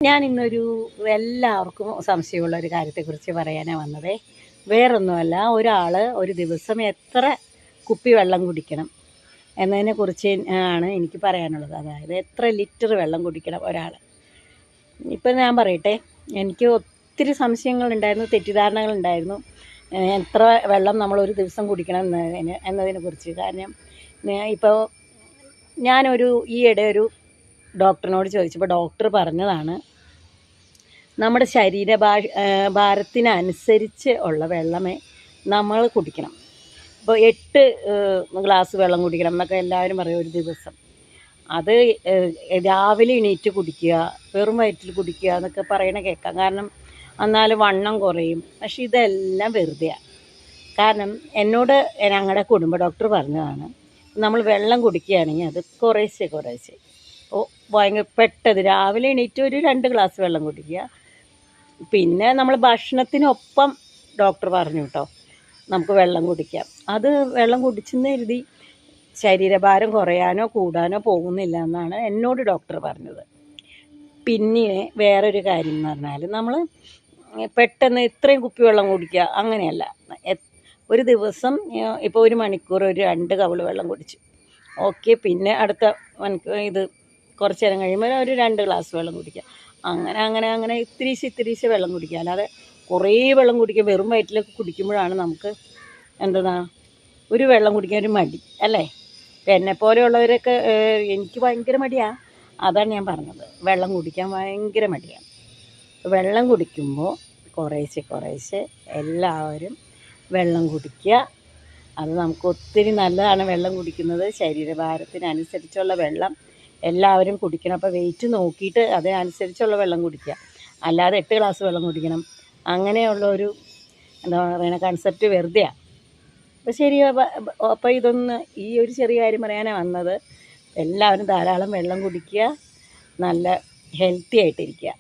ഞാൻ ഇന്നൊരു എല്ലാവർക്കും സംശയമുള്ള ഒരു കാര്യത്തെക്കുറിച്ച് പറയാനാണ് വന്നതേ. വേറൊന്നുമല്ല, ഒരാൾ ഒരു ദിവസം എത്ര കുപ്പി വെള്ളം കുടിക്കണം എന്നതിനെക്കുറിച്ച് ആണ് എനിക്ക് പറയാനുള്ളത്. അതായത് എത്ര ലിറ്റർ വെള്ളം കുടിക്കണം ഒരാൾ. ഇപ്പം ഞാൻ പറയട്ടെ, എനിക്ക് ഒത്തിരി സംശയങ്ങളുണ്ടായിരുന്നു, തെറ്റിദ്ധാരണകളുണ്ടായിരുന്നു എത്ര വെള്ളം നമ്മളൊരു ദിവസം കുടിക്കണം എന്നതിനെക്കുറിച്ച്. കാരണം ഇപ്പോൾ ഈയിടെ ഒരു ഡോക്ടറിനോട് ചോദിച്ചപ്പോൾ ഡോക്ടർ പറഞ്ഞതാണ്, നമ്മുടെ ഭാരത്തിനനുസരിച്ച് ഉള്ള വെള്ളമേ നമ്മൾ കുടിക്കണം. ഇപ്പോൾ 8 ഗ്ലാസ് വെള്ളം കുടിക്കണം എന്നൊക്കെ എല്ലാവരും പറയും ഒരു ദിവസം. അത് രാവിലെ എണീറ്റ് കുടിക്കുക, വെറും വയറ്റിൽ കുടിക്കുക എന്നൊക്കെ പറയണ കേൾക്കാം. കാരണം എന്നാലും വണ്ണം കുറയും. പക്ഷെ ഇതെല്ലാം വെറുതെയാണ്. കാരണം എന്നോട് ഞങ്ങളുടെ കുടുംബ ഡോക്ടർ പറഞ്ഞതാണ്, നമ്മൾ വെള്ളം കുടിക്കുകയാണെങ്കിൽ അത് കുറേശ്ശെ ഭയങ്കര പെട്ടത് രാവിലെ എണീറ്റ് ഒരു 2 ഗ്ലാസ് വെള്ളം കുടിക്കുക. പിന്നെ നമ്മൾ ഭക്ഷണത്തിനൊപ്പം ഡോക്ടർ പറഞ്ഞു കേട്ടോ നമുക്ക് വെള്ളം കുടിക്കാം. അത് വെള്ളം കുടിച്ചെന്ന് കരുതി ശരീരഭാരം കുറയാനോ കൂടാനോ പോകുന്നില്ല എന്നാണ് എന്നോട് ഡോക്ടർ പറഞ്ഞത്. പിന്നെ വേറൊരു കാര്യം എന്ന് പറഞ്ഞാൽ, നമ്മൾ പെട്ടെന്ന് ഇത്രയും കുപ്പി വെള്ളം കുടിക്കുക അങ്ങനെയല്ല. ഒരു ദിവസം ഇപ്പോൾ 1 മണിക്കൂർ ഒരു 2 കവിൾ വെള്ളം കുടിച്ചു, ഓക്കെ. പിന്നെ അടുത്ത കുറച്ച് നേരം കഴിയുമ്പോൾ ഒരു 2 ഗ്ലാസ് വെള്ളം കുടിക്കുക. അങ്ങനെ ഇത്തിരീശെ വെള്ളം കുടിക്കുക. അല്ലാതെ കുറേ വെള്ളം കുടിക്കുക, വെറും വയറ്റിലൊക്കെ കുടിക്കുമ്പോഴാണ് നമുക്ക് ഒരു വെള്ളം കുടിക്കാൻ ഒരു മടി അല്ലേ. എന്നെപ്പോലെയുള്ളവരൊക്കെ എനിക്ക് ഭയങ്കര മടിയാണ്. അതാണ് ഞാൻ പറഞ്ഞത്, വെള്ളം കുടിക്കാൻ ഭയങ്കര മടിയാണ്. വെള്ളം കുടിക്കുമ്പോൾ കുറേശ്ശെ എല്ലാവരും വെള്ളം കുടിക്കുക. അത് നമുക്ക് ഒത്തിരി നല്ലതാണ് വെള്ളം കുടിക്കുന്നത്. ശരീരഭാരത്തിനനുസരിച്ചുള്ള വെള്ളം എല്ലാവരും കുടിക്കണം. അപ്പോൾ വെയിറ്റ് നോക്കിയിട്ട് അതിനനുസരിച്ചുള്ള വെള്ളം കുടിക്കുക. അല്ലാതെ 8 ഗ്ലാസ് വെള്ളം കുടിക്കണം അങ്ങനെയുള്ളൊരു എന്താ പറയുക കൺസെപ്റ്റ് വെറുതെയാണ്. അപ്പോൾ ശരി, അപ്പോൾ ഈ ഒരു ചെറിയ കാര്യം പറയാനാണ് വന്നത്. എല്ലാവരും ധാരാളം വെള്ളം കുടിക്കുക, നല്ല ഹെൽത്തി ആയിട്ടിരിക്കുക.